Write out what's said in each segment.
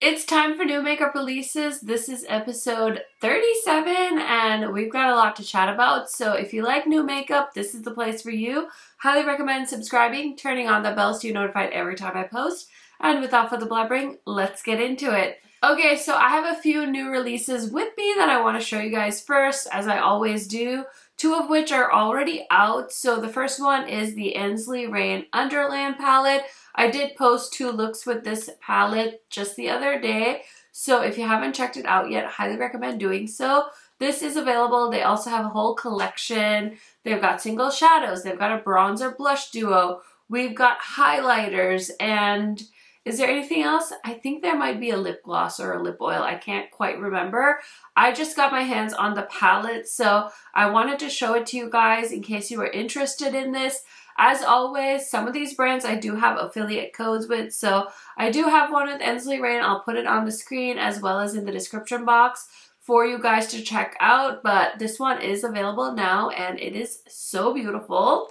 It's time for new makeup releases. This is episode 37 and we've got a lot to chat about. So if you like new makeup, this is the place for you. Highly recommend subscribing, turning on the bell so you're notified every time I post. And without further blabbering, let's get into it. Okay, so I have a few new releases with me that I want to show you guys first, as I always do. Two of which are already out. So the first one is the Ensley Rain Underland palette. I did post 2 looks with this palette just the other day. So if you haven't checked it out yet, highly recommend doing so. This is available. They also have a whole collection. They've got single shadows. They've got a bronzer blush duo. We've got highlighters. And is there anything else? I think there might be a lip gloss or a lip oil. I can't quite remember. I just got my hands on the palette, so I wanted to show it to you guys in case you were interested in this. As always, some of these brands I do have affiliate codes with, so I do have one with Ensley Rain. I'll put it on the screen as well as in the description box for you guys to check out, but this one is available now and it is so beautiful.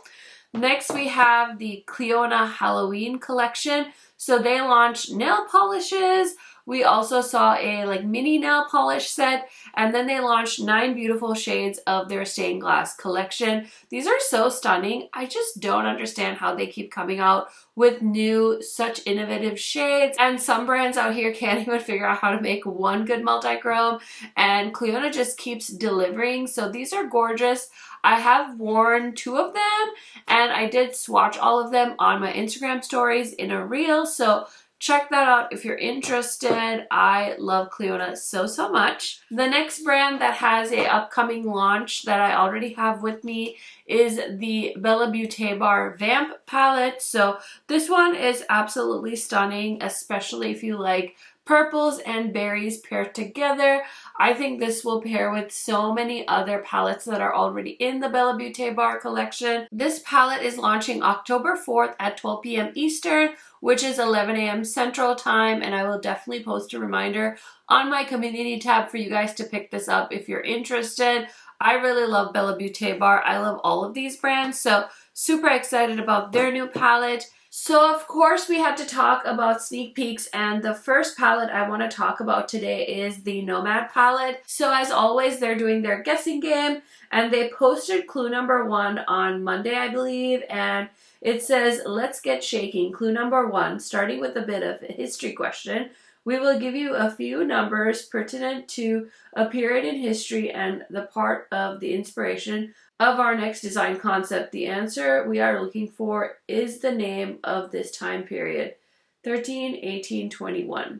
Next we have the Clionadh Halloween collection. So they launched nail polishes. We also saw a mini nail polish set, and then they launched 9 beautiful shades of their stained glass collection. These are so stunning. I just don't understand how they keep coming out with new, such innovative shades. And some brands out here can't even figure out how to make one good multi-chrome, and Clionadh just keeps delivering. So these are gorgeous. I have worn 2 of them, and I did swatch all of them on my Instagram stories in a reel, so check that out if you're interested. I love Clionadh so much. The next brand that has a upcoming launch that I already have with me is the Bella Beaute Bar Vamp palette. So this one is absolutely stunning, especially if you like purples and berries paired together. I think this will pair with so many other palettes that are already in the Bella Beaute Bar collection. This palette is launching October 4th at 12 p.m. Eastern, which is 11 a.m. Central Time, and I will definitely post a reminder on my community tab for you guys to pick this up if you're interested. I really love Bella Beaute Bar. I love all of these brands, so super excited about their new palette. So of course we had to talk about sneak peeks, and the first palette I want to talk about today is the Nomad palette. So as always, they're doing their guessing game, and they posted clue number 1 on Monday, I believe, and it says, "Let's get shaking. Clue number 1, starting with a bit of a history question. We will give you a few numbers pertinent to a period in history and the part of the inspiration of our next design concept. The answer we are looking for is the name of this time period, 13, 18, 21.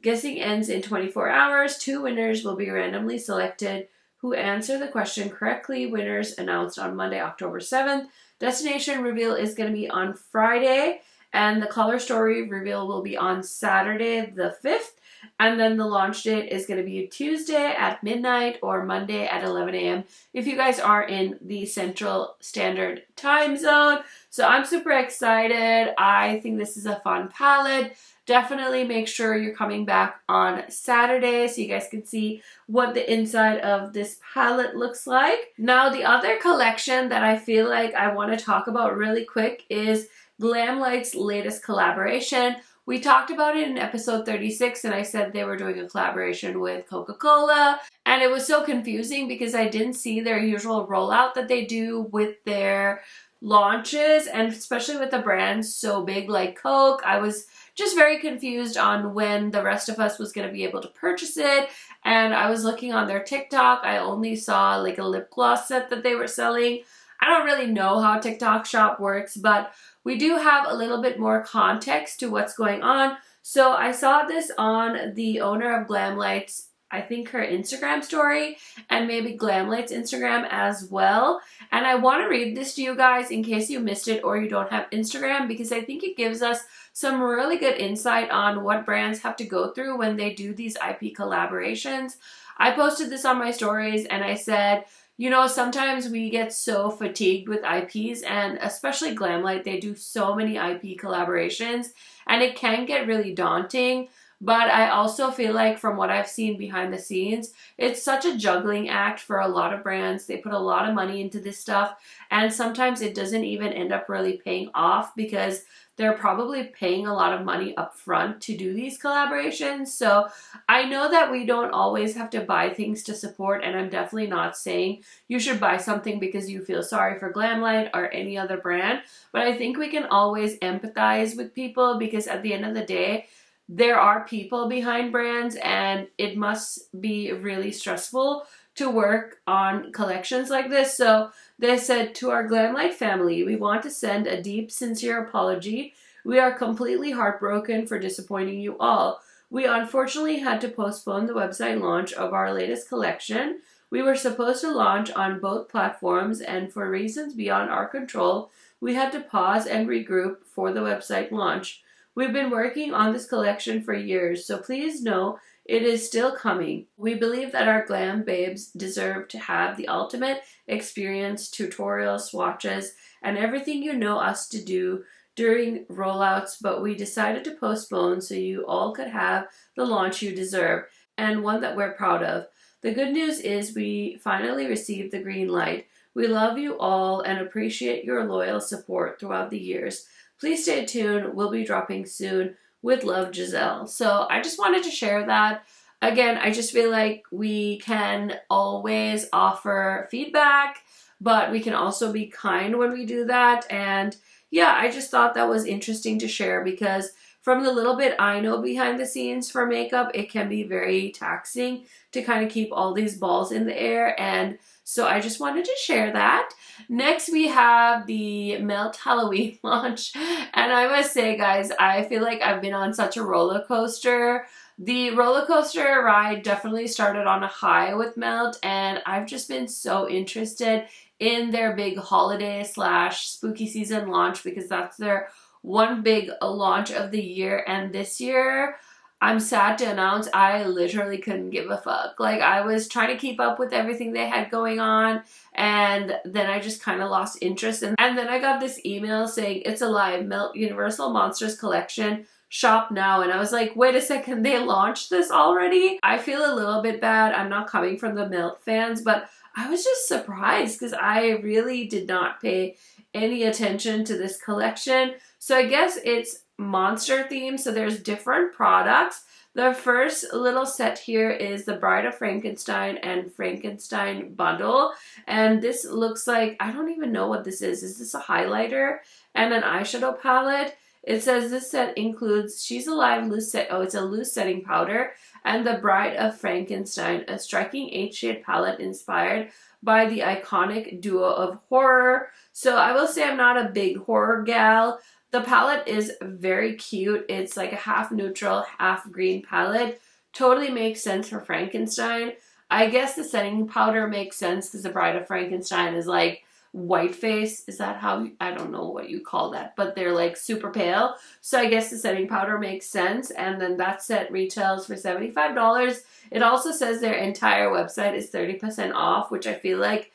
Guessing ends in 24 hours. 2 winners will be randomly selected who answer the question correctly. Winners announced on Monday, October 7th. Destination reveal is going to be on Friday, and the color story reveal will be on Saturday the 5th. And then the launch date is going to be Tuesday at midnight or Monday at 11 a.m. if you guys are in the Central Standard Time Zone. So I'm super excited. I think this is a fun palette. Definitely make sure you're coming back on Saturday so you guys can see what the inside of this palette looks like. Now, the other collection that I feel like I want to talk about really quick is Glamlite's latest collaboration. We talked about it in episode 36, and I said they were doing a collaboration with Coca-Cola, and it was so confusing because I didn't see their usual rollout that they do with their launches, and especially with the brands so big like Coke. I was just very confused on when the rest of us was going to be able to purchase it, and I was looking on their TikTok. I only saw a lip gloss set that they were selling. I don't really know how TikTok shop works, but we do have a little bit more context to what's going on. So I saw this on the owner of Glamlite's, I think her Instagram story, and maybe Glamlite's Instagram as well. And I want to read this to you guys in case you missed it or you don't have Instagram, because I think it gives us some really good insight on what brands have to go through when they do these IP collaborations. I posted this on my stories and I said, you know, sometimes we get so fatigued with IPs, and especially Glamlite, they do so many IP collaborations, and it can get really daunting. But I also feel like from what I've seen behind the scenes, it's such a juggling act for a lot of brands. They put a lot of money into this stuff, and sometimes it doesn't even end up really paying off because they're probably paying a lot of money up front to do these collaborations. So I know that we don't always have to buy things to support, and I'm definitely not saying you should buy something because you feel sorry for Glamlite or any other brand, but I think we can always empathize with people because at the end of the day, there are people behind brands, and it must be really stressful to work on collections like this. So they said, to our Glamlite family, we want to send a deep, sincere apology. We are completely heartbroken for disappointing you all. We unfortunately had to postpone the website launch of our latest collection. We were supposed to launch on both platforms, and for reasons beyond our control, we had to pause and regroup for the website launch. We've been working on this collection for years, so please know it is still coming. We believe that our glam babes deserve to have the ultimate experience, tutorials, swatches, and everything you know us to do during rollouts, but we decided to postpone so you all could have the launch you deserve, and one that we're proud of. The good news is we finally received the green light. We love you all and appreciate your loyal support throughout the years. Please stay tuned. We'll be dropping soon. With love, Giselle. So I just wanted to share that. Again, I just feel like we can always offer feedback, but we can also be kind when we do that. And yeah, I just thought that was interesting to share because from the little bit I know behind the scenes for makeup, it can be very taxing to kind of keep all these balls in the air. And so I just wanted to share that. Next, we have the Melt Halloween launch. And I must say, guys, I feel like I've been on such a roller coaster. The roller coaster ride definitely started on a high with Melt, and I've just been so interested in their big holiday / spooky season launch because that's their one big launch of the year. And this year, I'm sad to announce I literally couldn't give a fuck. Like, I was trying to keep up with everything they had going on, and then I just kind of lost interest. And then I got this email saying, it's a live Melt Universal Monsters collection. Shop now. And I was like, wait a second, they launched this already? I feel a little bit bad. I'm not coming from the Melt fans, but I was just surprised because I really did not pay any attention to this collection. So I guess it's monster themed, so there's different products. The first little set here is the Bride of Frankenstein and Frankenstein bundle, and this looks like, I don't even know what this is. Is this a highlighter and an eyeshadow palette? It says this set includes She's Alive loose set. Oh, it's a loose setting powder, and the Bride of Frankenstein, a striking 8-shade palette inspired by the iconic duo of horror. So I will say I'm not a big horror gal. The palette is very cute. It's like a half neutral, half green palette. Totally makes sense for Frankenstein. I guess the setting powder makes sense because the Bride of Frankenstein is like white face. Is that how, I don't know what you call that, but they're like super pale. So I guess the setting powder makes sense. And then that set retails for $75. It also says their entire website is 30% off, which I feel like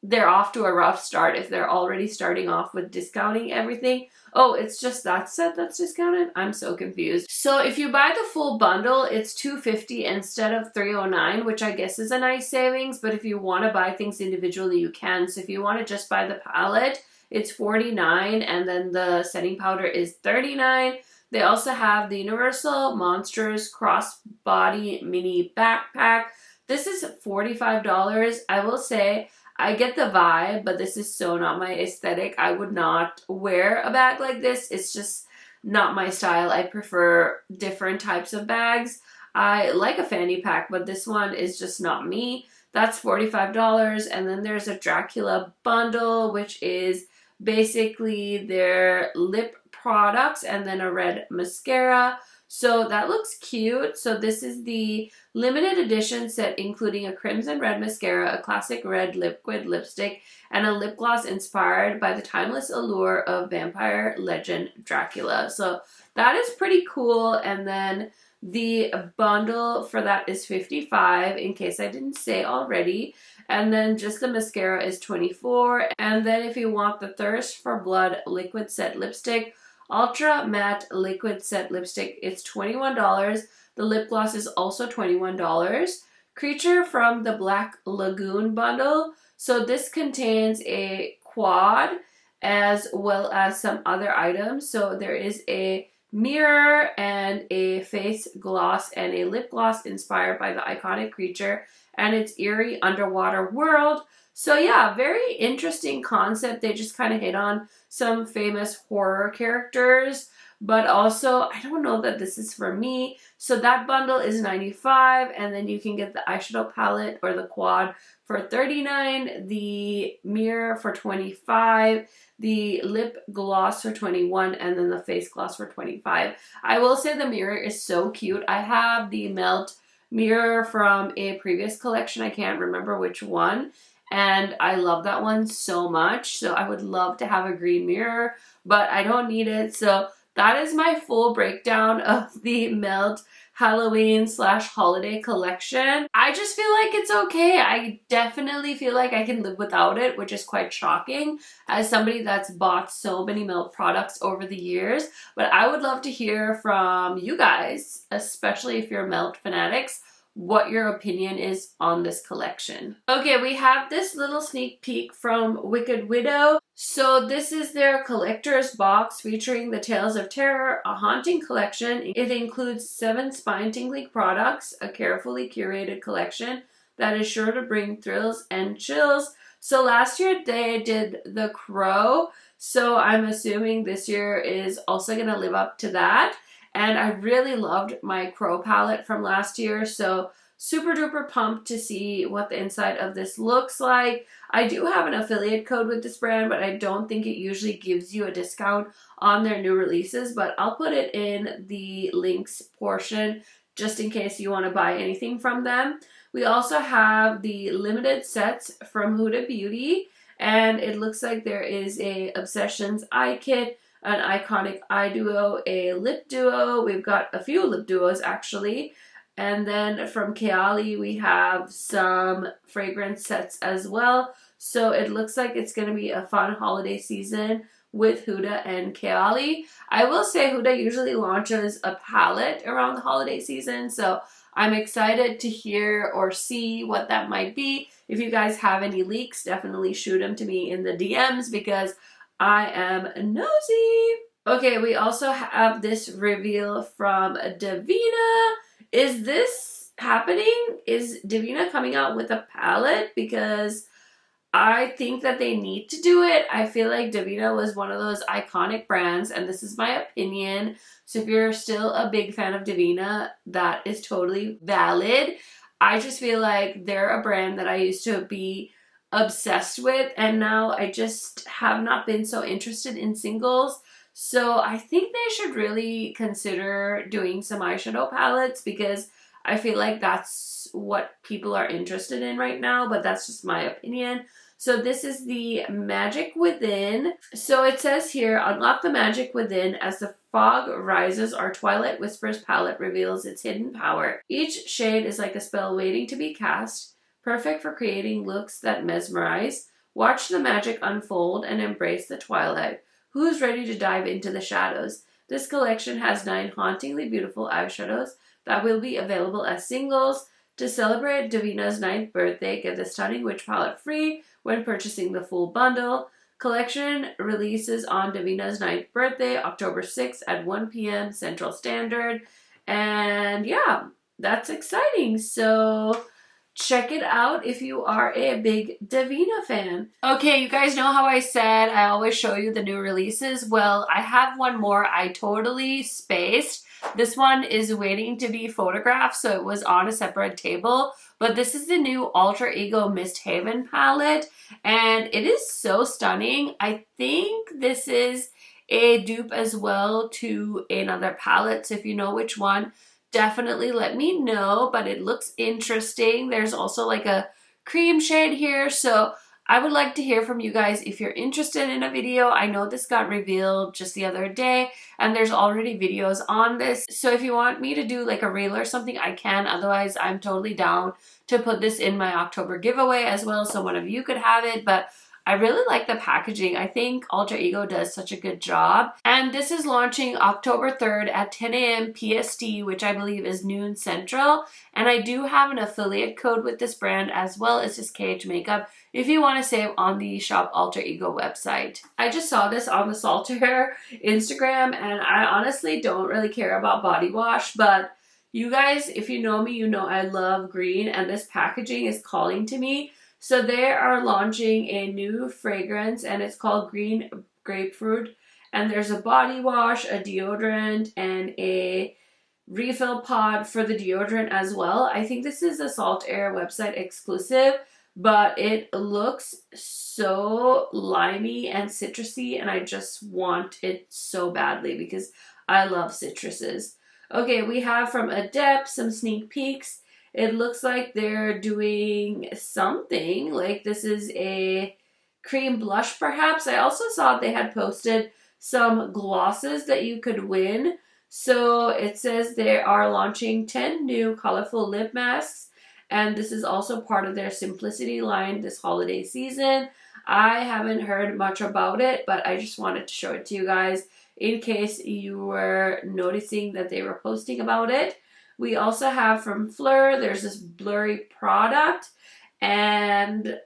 they're off to a rough start if they're already starting off with discounting everything. Oh, it's just that set that's discounted? I'm so confused. So if you buy the full bundle, it's $250 instead of $309, which I guess is a nice savings. But if you want to buy things individually, you can. So if you want to just buy the palette, it's $49, and then the setting powder is $39. They also have the Universal Monsters Crossbody Mini Backpack. This is $45. I will say, I get the vibe, but this is so not my aesthetic. I would not wear a bag like this. It's just not my style. I prefer different types of bags. I like a fanny pack, but this one is just not me. That's $45. And then there's a Dracula bundle, which is basically their lip products and then a red mascara. So that looks cute. So this is the limited edition set including a crimson red mascara, a classic red liquid lipstick, and a lip gloss inspired by the timeless allure of vampire legend Dracula. So that is pretty cool. And then the bundle for that is $55 in case I didn't say already. And then just the mascara is $24. And then if you want the Thirst for Blood liquid set lipstick, Ultra Matte Liquid Set Lipstick, it's $21. The lip gloss is also $21. Creature from the Black Lagoon bundle. So this contains a quad as well as some other items. So there is a mirror and a face gloss and a lip gloss inspired by the iconic creature and its eerie underwater world. So yeah, very interesting concept. They just kind of hit on some famous horror characters, but also I don't know that this is for me. So that bundle is $95, and then you can get the eyeshadow palette or the quad for $39, the mirror for $25, the lip gloss for $21, and then the face gloss for $25. I will say the mirror is so cute. I have the Melt mirror from a previous collection. I can't remember which one. And I love that one so much. So I would love to have a green mirror, but I don't need it. So that is my full breakdown of the Melt Halloween / holiday collection. I just feel like it's okay. I definitely feel like I can live without it, which is quite shocking as somebody that's bought so many Melt products over the years. But I would love to hear from you guys, especially if you're Melt fanatics, what your opinion is on this collection. Okay, we have this little sneak peek from Wicked Widow. So this is their collector's box featuring the Tales of Terror, a haunting collection. It includes 7 spine-tingling products, a carefully curated collection that is sure to bring thrills and chills. So last year they did The Crow, so I'm assuming this year is also going to live up to that. And I really loved my Crow palette from last year, so super duper pumped to see what the inside of this looks like. I do have an affiliate code with this brand, but I don't think it usually gives you a discount on their new releases, but I'll put it in the links portion just in case you want to buy anything from them. We also have the limited sets from Huda Beauty, and it looks like there is a Obsessions eye kit, an iconic eye duo, a lip duo. We've got a few lip duos actually. And then from KHMAKEUP we have some fragrance sets as well. So it looks like it's going to be a fun holiday season with Huda and KHMAKEUP. I will say Huda usually launches a palette around the holiday season, so I'm excited to hear or see what that might be. If you guys have any leaks, definitely shoot them to me in the DMs because I am nosy. Okay, we also have this reveal from Davina. Is this happening? Is Davina coming out with a palette? Because I think that they need to do it. I feel like Davina was one of those iconic brands, and this is my opinion. So if you're still a big fan of Davina, that is totally valid. I just feel like they're a brand that I used to be obsessed with, and now I just have not been so interested in singles. So I think they should really consider doing some eyeshadow palettes because I feel like that's what people are interested in right now, but that's just my opinion. So this is the Magic Within. So it says here, unlock the magic within as the fog rises. Our Twilight Whispers palette reveals its hidden power. Each shade is like a spell waiting to be cast, perfect for creating looks that mesmerize. Watch the magic unfold and embrace the twilight. Who's ready to dive into the shadows? This collection has 9 hauntingly beautiful eyeshadows that will be available as singles. To celebrate Davina's 9th birthday, get the Stunning Witch palette free when purchasing the full bundle. Collection releases on Davina's 9th birthday, October 6th at 1 p.m. Central Standard. And yeah, that's exciting. So check it out if you are a big Davina fan. Okay, you guys know how I said I always show you the new releases? Well, I have one more I totally spaced. This one is waiting to be photographed, so it was on a separate table. But this is the new Alter Ego Mist Haven palette, and it is so stunning. I think this is a dupe as well to another palette, so if you know which one, definitely let me know, but it looks interesting. There's also like a cream shade here, so I would like to hear from you guys if you're interested in a video. I know this got revealed just the other day, and there's already videos on this, so if you want me to do like a reel or something, I can. Otherwise, I'm totally down to put this in my October giveaway as well, so one of you could have it, but I really like the packaging. I think Alter Ego does such a good job. And this is launching October 3rd at 10 a.m. PST, which I believe is noon Central. And I do have an affiliate code with this brand as well as just KHMAKEUP if you want to save on the Shop Alter Ego website. I just saw this on the Salter Instagram, and I honestly don't really care about body wash, but you guys, if you know me, you know I love green, and this packaging is calling to me. So they are launching a new fragrance, and it's called Green Grapefruit. And there's a body wash, a deodorant, and a refill pod for the deodorant as well. I think this is a Salt Air website exclusive, but it looks so limey and citrusy, and I just want it so badly because I love citruses. Okay, we have from Adept some sneak peeks. It looks like they're doing something, like this is a cream blush perhaps. I also saw they had posted some glosses that you could win. So it says they are launching 10 new colorful lip masks, and this is also part of their Simplicity line this holiday season. I haven't heard much about it, but I just wanted to show it to you guys in case you were noticing that they were posting about it. We also have from Fleur, there's this blurry product, and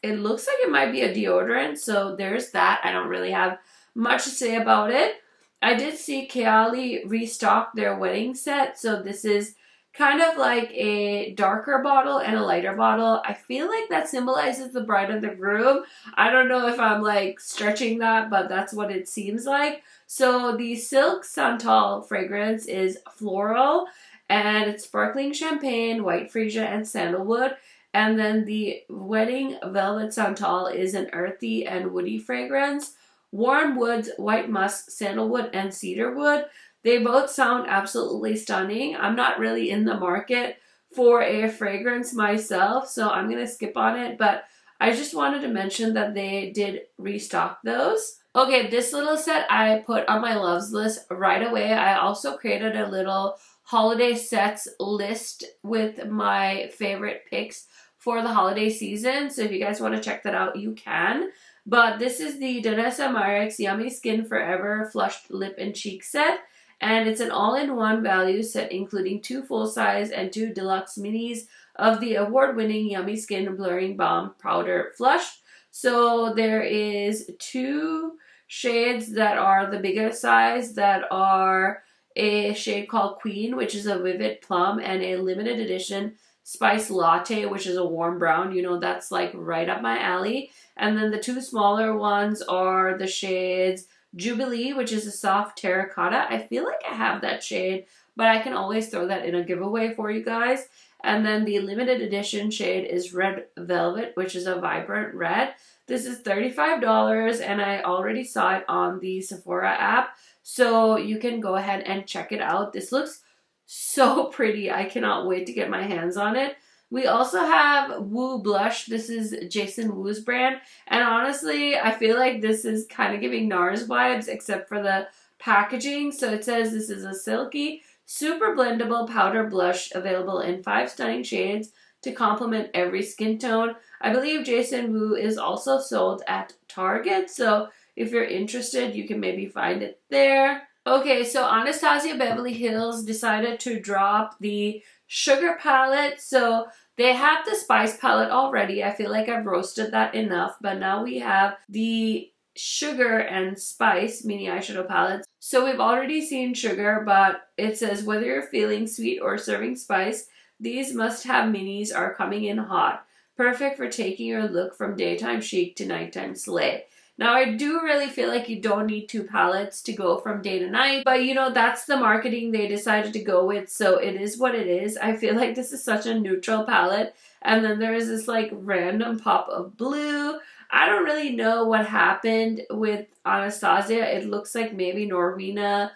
it looks like it might be a deodorant, so there's that. I don't really have much to say about it. I did see Kayali restock their wedding set, so this is kind of like a darker bottle and a lighter bottle. I feel like that symbolizes the bride and the groom. I don't know if I'm like stretching that, but that's what it seems like. So the Silk Santal fragrance is floral, and it's sparkling champagne, white freesia, and sandalwood. And then the Wedding Velvet Santal is an earthy and woody fragrance. Warm woods, white musk, sandalwood, and cedarwood. They both sound absolutely stunning. I'm not really in the market for a fragrance myself, so I'm going to skip on it, but I just wanted to mention that they did restock those. Okay, this little set I put on my loves list right away. I also created a little holiday sets list with my favorite picks for the holiday season, so if you guys want to check that out, you can. But this is the Danessa Myricks Yummy Skin Forever Flushed Lip and Cheek Set. And it's an all-in-one value set including 2 full-size and 2 deluxe minis of the award-winning Yummy Skin Blurring Balm Powder Flush. So there is 2 shades that are the bigger size that are a shade called Queen, which is a vivid plum, and a limited edition Spice Latte, which is a warm brown. You know, that's like right up my alley. And then the 2 smaller ones are the shades Jubilee, which is a soft terracotta. I feel like I have that shade, but I can always throw that in a giveaway for you guys. And then the limited edition shade is Red Velvet, which is a vibrant red. This is $35, and I already saw it on the Sephora app, so you can go ahead and check it out. This looks so pretty. I cannot wait to get my hands on it. We also have Woo Blush. This is Jason Woo's brand. And honestly, I feel like this is kind of giving NARS vibes except for the packaging. So it says this is a silky, super blendable powder blush available in 5 stunning shades to complement every skin tone. I believe Jason Woo is also sold at Target. So if you're interested, you can maybe find it there. Okay, so Anastasia Beverly Hills decided to drop the Sugar palette. So they have the Spice palette already. I feel like I've roasted that enough, but now we have the Sugar and Spice mini eyeshadow palettes. So we've already seen Sugar, but it says whether you're feeling sweet or serving spice, these must-have minis are coming in hot. Perfect for taking your look from daytime chic to nighttime slay. Now, I do really feel like you don't need 2 palettes to go from day to night, but you know, that's the marketing they decided to go with, so it is what it is. I feel like this is such a neutral palette, and then there is this like random pop of blue. I don't really know what happened with Anastasia. It looks like maybe Norvina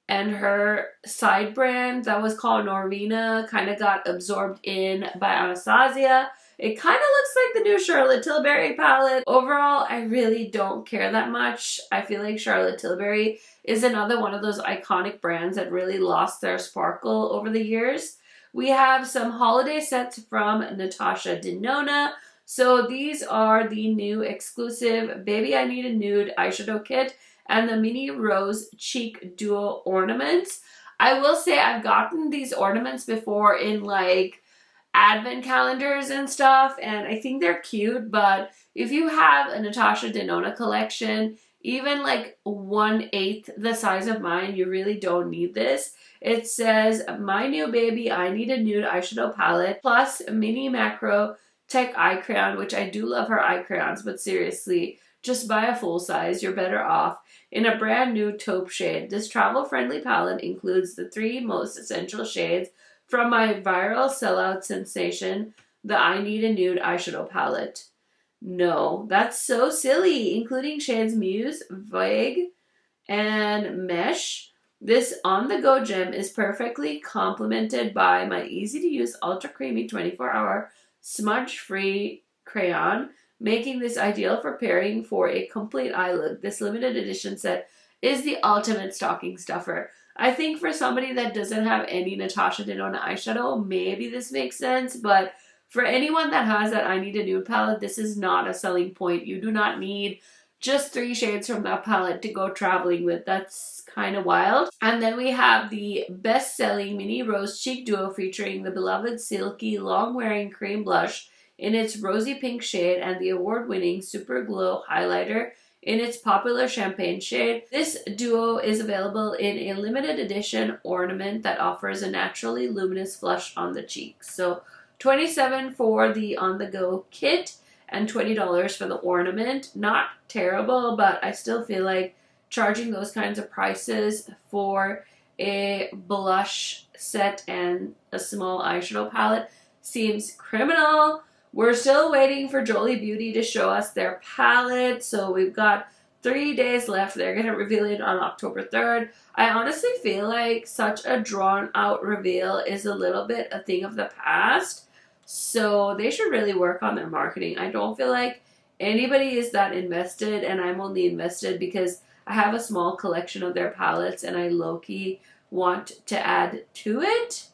and her side brand that was called Norvina kind of got absorbed in by Anastasia. It kind of looks like the new Charlotte Tilbury palette. Overall, I really don't care that much. I feel like Charlotte Tilbury is another one of those iconic brands that really lost their sparkle over the years. We have some holiday sets from Natasha Denona. So these are the new exclusive Baby I Need a Nude eyeshadow kit and the mini rose cheek duo ornaments. I will say I've gotten these ornaments before in like advent calendars and stuff, and I think they're cute, but if you have a Natasha Denona collection, even like 1/8 the size of mine, you really don't need this. It says, my new baby, I need a nude eyeshadow palette, plus a mini macro tech eye crayon, which I do love her eye crayons, but seriously, just buy a full size, you're better off, in a brand new taupe shade. This travel-friendly palette includes the 3 most essential shades from my viral sellout sensation, the I Need a Nude eyeshadow palette. No, that's so silly, including shades Muse, Vague, and Mesh. This on-the-go gem is perfectly complemented by my easy-to-use ultra creamy 24-hour smudge-free crayon, making this ideal for pairing for a complete eye look. This limited edition set is the ultimate stocking stuffer. I think for somebody that doesn't have any Natasha Denona eyeshadow, maybe this makes sense, but for anyone that has that I Need a Nude palette, this is not a selling point. You do not need just 3 shades from that palette to go traveling with. That's kind of wild. And then we have the best-selling mini rose cheek duo featuring the beloved silky long-wearing cream blush in its rosy pink shade and the award-winning Super Glow highlighter in its popular champagne shade. This duo is available in a limited edition ornament that offers a naturally luminous flush on the cheeks. So $27 for the on-the-go kit and $20 for the ornament. Not terrible, but I still feel like charging those kinds of prices for a blush set and a small eyeshadow palette seems criminal. We're still waiting for Jolie Beauty to show us their palette, so we've got 3 days left. They're going to reveal it on October 3rd. I honestly feel like such a drawn-out reveal is a little bit a thing of the past, so they should really work on their marketing. I don't feel like anybody is that invested, and I'm only invested because I have a small collection of their palettes, and I low-key want to add to it.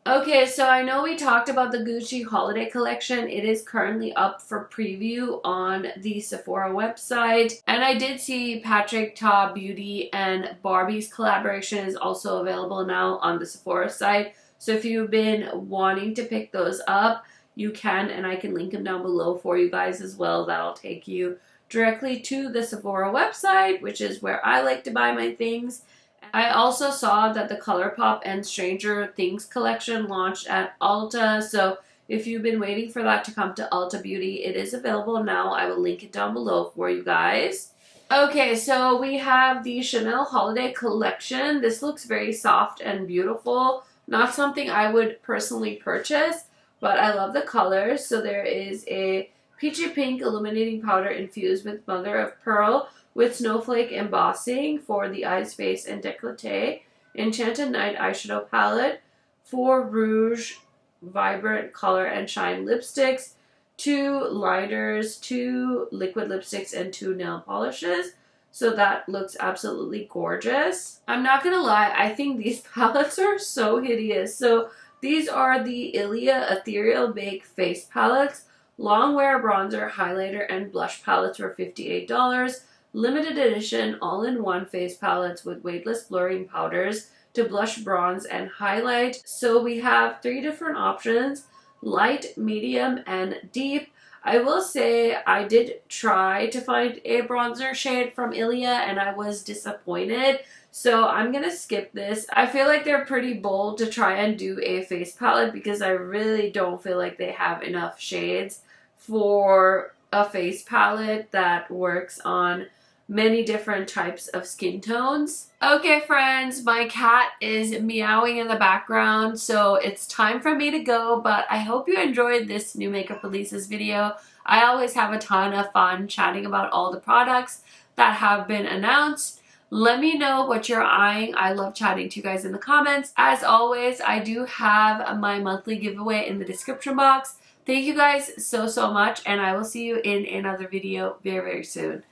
Okay, so I know we talked about the Gucci holiday collection. It is currently up for preview on the Sephora website. And I did see Patrick Ta Beauty and Barbie's collaboration is also available now on the Sephora site. So if you've been wanting to pick those up, you can, and I can link them down below for you guys as well. That'll take you directly to the Sephora website, which is where I like to buy my things. I also saw that the ColourPop and Stranger Things collection launched at Ulta, so if you've been waiting for that to come to Ulta Beauty, it is available now. I will link it down below for you guys. Okay, so we have the Chanel Holiday Collection. This looks very soft and beautiful. Not something I would personally purchase, but I love the colors. So there is a peachy pink illuminating powder infused with mother of pearl with snowflake embossing for the eyes, face, and décolleté. Enchanted Night eyeshadow palette. 4 rouge, vibrant color and shine lipsticks. 2 liners, 2 liquid lipsticks, and 2 nail polishes. So that looks absolutely gorgeous. I'm not gonna lie, I think these palettes are so hideous. So these are the ILIA Ethereal Bake Face Palettes. Long wear bronzer, highlighter, and blush palettes for $58. Limited edition all-in-one face palettes with weightless blurring powders to blush, bronze, and highlight. So we have 3 different options: light, medium, and deep. I will say I did try to find a bronzer shade from ILIA and I was disappointed. So I'm going to skip this. I feel like they're pretty bold to try and do a face palette because I really don't feel like they have enough shades for a face palette that works on many different types of skin tones. Okay friends, my cat is meowing in the background, so it's time for me to go, but I hope you enjoyed this new makeup releases video. I always have a ton of fun chatting about all the products that have been announced. Let me know what you're eyeing. I love chatting to you guys in the comments. As always, I do have my monthly giveaway in the description box. Thank you guys so much, and I will see you in another video very soon.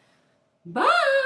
Bye!